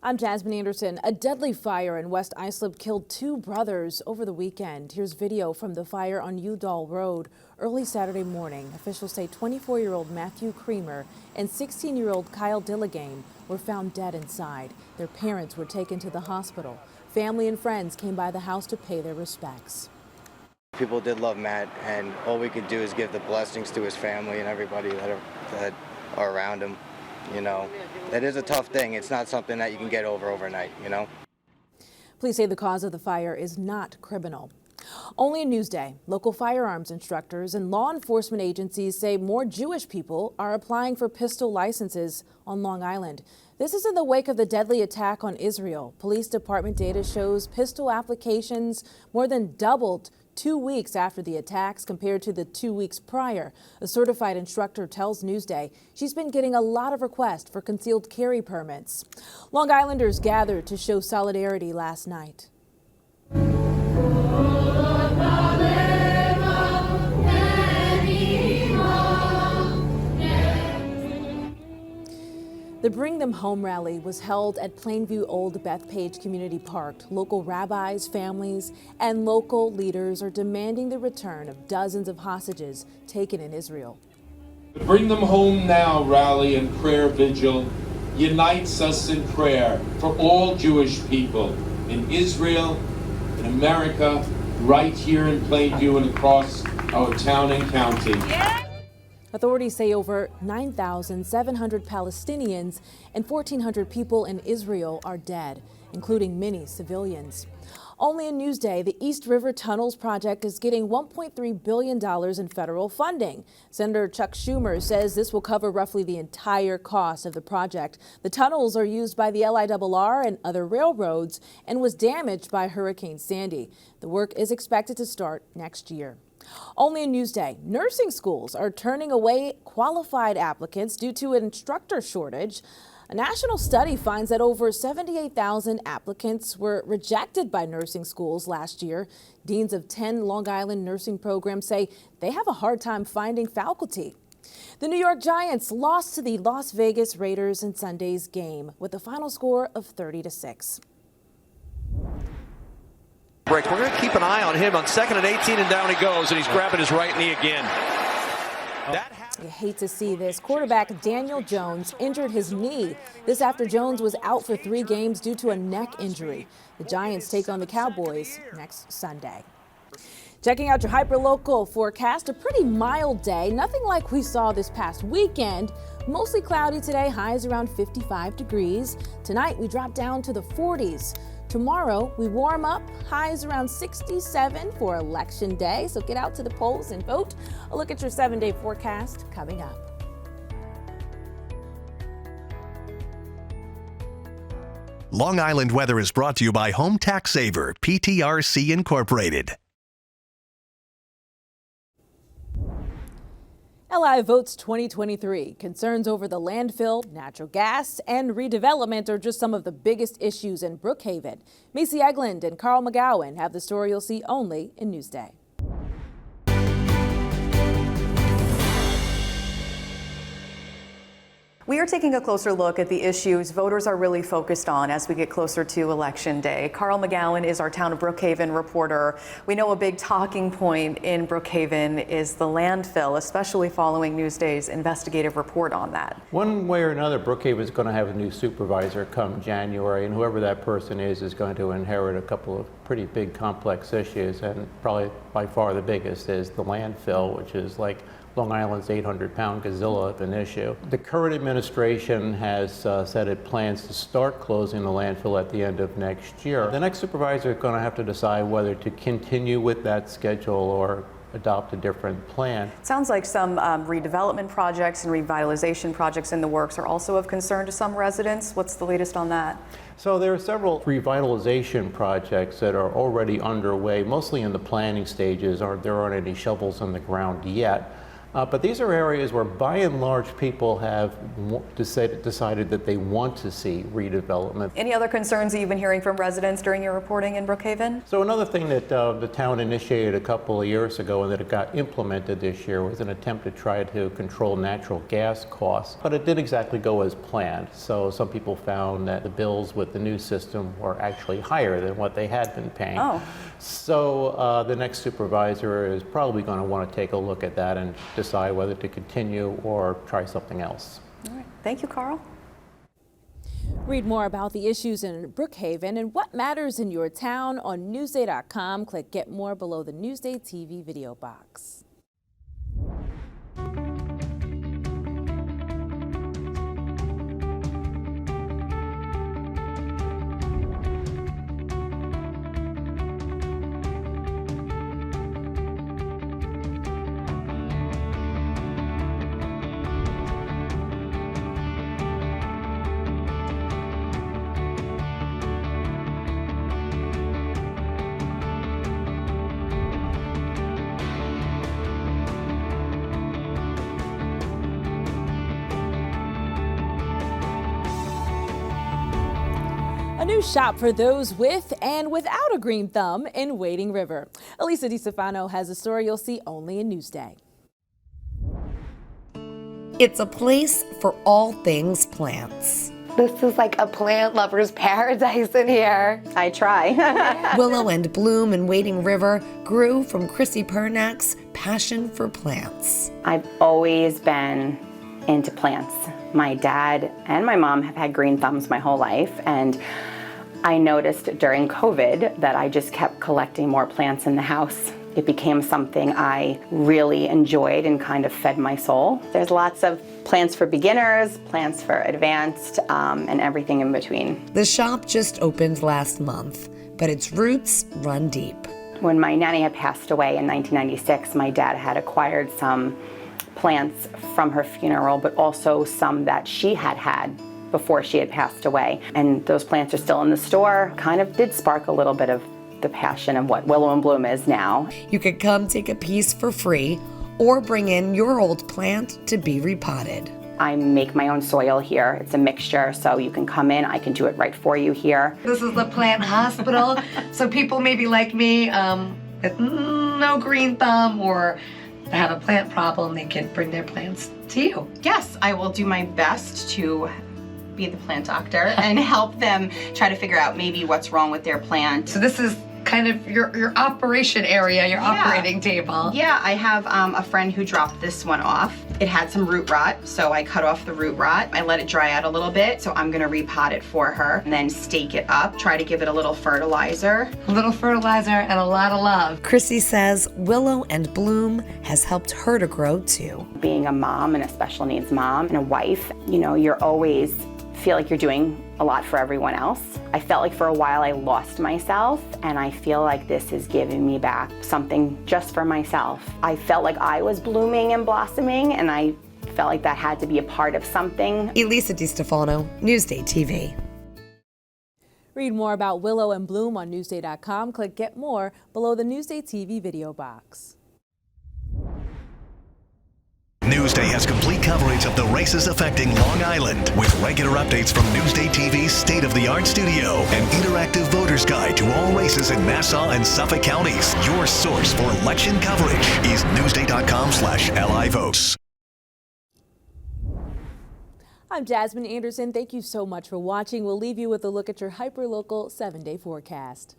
I'm Jasmine Anderson. A deadly fire in West Islip killed two brothers over the weekend. Here's video from the fire on Udall Road early Saturday morning. Officials say 24-year-old Matthew Creamer and 16-year-old Kyle Dilligame were found dead inside. Their parents were taken to the hospital. Family and friends came by the house to pay their respects. People did love Matt, and all we could do is give the blessings to his family and everybody that are around him. You know, it is a tough thing. It's not something that you can get over overnight, you know. Police say the cause of the fire is not criminal. Only in Newsday, local firearms instructors and law enforcement agencies say more Jewish people are applying for pistol licenses on Long Island. This is in the wake of the deadly attack on Israel. Police department data shows pistol applications more than doubled 2 weeks after the attacks compared to the 2 weeks prior. A certified instructor tells Newsday she's been getting a lot of requests for concealed carry permits. Long Islanders gathered to show solidarity last night. The Bring Them Home rally was held at Plainview Old Bethpage Community Park. Local rabbis, families, and local leaders are demanding the return of dozens of hostages taken in Israel. The Bring Them Home Now rally and prayer vigil unites us in prayer for all Jewish people in Israel, in America, right here in Plainview and across our town and county. Yeah. Authorities say over 9,700 Palestinians and 1,400 people in Israel are dead, including many civilians. Only in Newsday, the East River Tunnels project is getting $1.3 billion in federal funding. Senator Chuck Schumer says this will cover roughly the entire cost of the project. The tunnels are used by the LIRR and other railroads and was damaged by Hurricane Sandy. The work is expected to start next year. Only in Newsday, nursing schools are turning away qualified applicants due to an instructor shortage. A national study finds that over 78,000 applicants were rejected by nursing schools last year. Deans of 10 Long Island nursing programs say they have a hard time finding faculty. The New York Giants lost to the Las Vegas Raiders in Sunday's game with a final score of 30-6. Break. We're going to keep an eye on him on 2nd and 18, and down he goes, and he's grabbing his right knee again. You hate to see this. Quarterback Daniel Jones injured his knee. This after Jones was out for 3 games due to a neck injury. The Giants take on the Cowboys next Sunday. Checking out your hyperlocal forecast, a pretty mild day. Nothing like we saw this past weekend. Mostly cloudy today, highs around 55 degrees. Tonight we drop down to the 40s. Tomorrow, we warm up, highs around 67 for Election Day. So get out to the polls and vote. A look at your 7-day forecast coming up. Long Island weather is brought to you by Home Tax Saver, PTRC Incorporated. LI Votes 2023. Concerns over the landfill, natural gas, and redevelopment are just some of the biggest issues in Brookhaven. Macy Eglund and Carl McGowan have the story you'll see only in Newsday. We are taking a closer look at the issues voters are really focused on as we get closer to Election Day. Carl McGowan is our Town of Brookhaven reporter. We know a big talking point in Brookhaven is the landfill, especially following Newsday's investigative report on that. One way or another, Brookhaven is going to have a new supervisor come January, and whoever that person is going to inherit a couple of pretty big complex issues, and probably by far the biggest is the landfill, which is like Long Island's 800-pound gazilla of an issue. The current administration has said it plans to start closing the landfill at the end of next year. The next supervisor is going to have to decide whether to continue with that schedule or adopt a different plan. Sounds like some redevelopment projects and revitalization projects in the works are also of concern to some residents. What's the latest on that? So there are several revitalization projects that are already underway, mostly in the planning stages. There aren't any shovels on the ground yet. But these are areas where, by and large, people have decided that they want to see redevelopment. Any other concerns that you've been hearing from residents during your reporting in Brookhaven? So another thing that the town initiated a couple of years ago and that it got implemented this year was an attempt to try to control natural gas costs. But it didn't exactly go as planned. So some people found that the bills with the new system were actually higher than what they had been paying. Oh. So the next supervisor is probably going to want to take a look at that and decide whether to continue or try something else. All right. Thank you, Carl. Read more about the issues in Brookhaven and what matters in your town on Newsday.com. Click Get More below the Newsday TV video box. A new shop for those with and without a green thumb in Wading River. Elisa DiStefano has a story you'll see only in Newsday. It's a place for all things plants. This is like a plant lover's paradise in here. I try. Willow and Bloom in Wading River grew from Chrissy Pernak's passion for plants. I've always been into plants. My dad and my mom have had green thumbs my whole life, and I noticed during COVID that I just kept collecting more plants in the house. It became something I really enjoyed and kind of fed my soul. There's lots of plants for beginners, plants for advanced, and everything in between. The shop just opened last month, but its roots run deep. When my nanny had passed away in 1996, my dad had acquired some plants from her funeral, but also some that she had had before she had passed away. And those plants are still in the store. Kind of did spark a little bit of the passion of what Willow and Bloom is now. You could come take a piece for free or bring in your old plant to be repotted. I make my own soil here. It's a mixture, so you can come in. I can do it right for you here. This is the plant hospital, so people maybe like me with no green thumb or have a plant problem, they can bring their plants to you. Yes, I will do my best to be the plant doctor and help them try to figure out maybe what's wrong with their plant. So this is kind of your operation area, your operating table. Yeah, I have a friend who dropped this one off. It had some root rot, so I cut off the root rot. I let it dry out a little bit, so I'm gonna repot it for her and then stake it up, try to give it a little fertilizer. A little fertilizer and a lot of love. Chrissy says Willow and Bloom has helped her to grow too. Being a mom and a special needs mom and a wife, you know, you're always feel like you're doing a lot for everyone else. I felt like for a while I lost myself, and I feel like this is giving me back something just for myself. I felt like I was blooming and blossoming, and I felt like that had to be a part of something. Elisa DiStefano, Newsday TV. Read more about Willow and Bloom on Newsday.com. Click Get More below the Newsday TV video box. Newsday has complete coverage of the races affecting Long Island with regular updates from Newsday TV's state-of-the-art studio and interactive voter's guide to all races in Nassau and Suffolk counties. Your source for election coverage is newsday.com/LIVotes. I'm Jasmine Anderson. Thank you so much for watching. We'll leave you with a look at your hyperlocal 7-day forecast.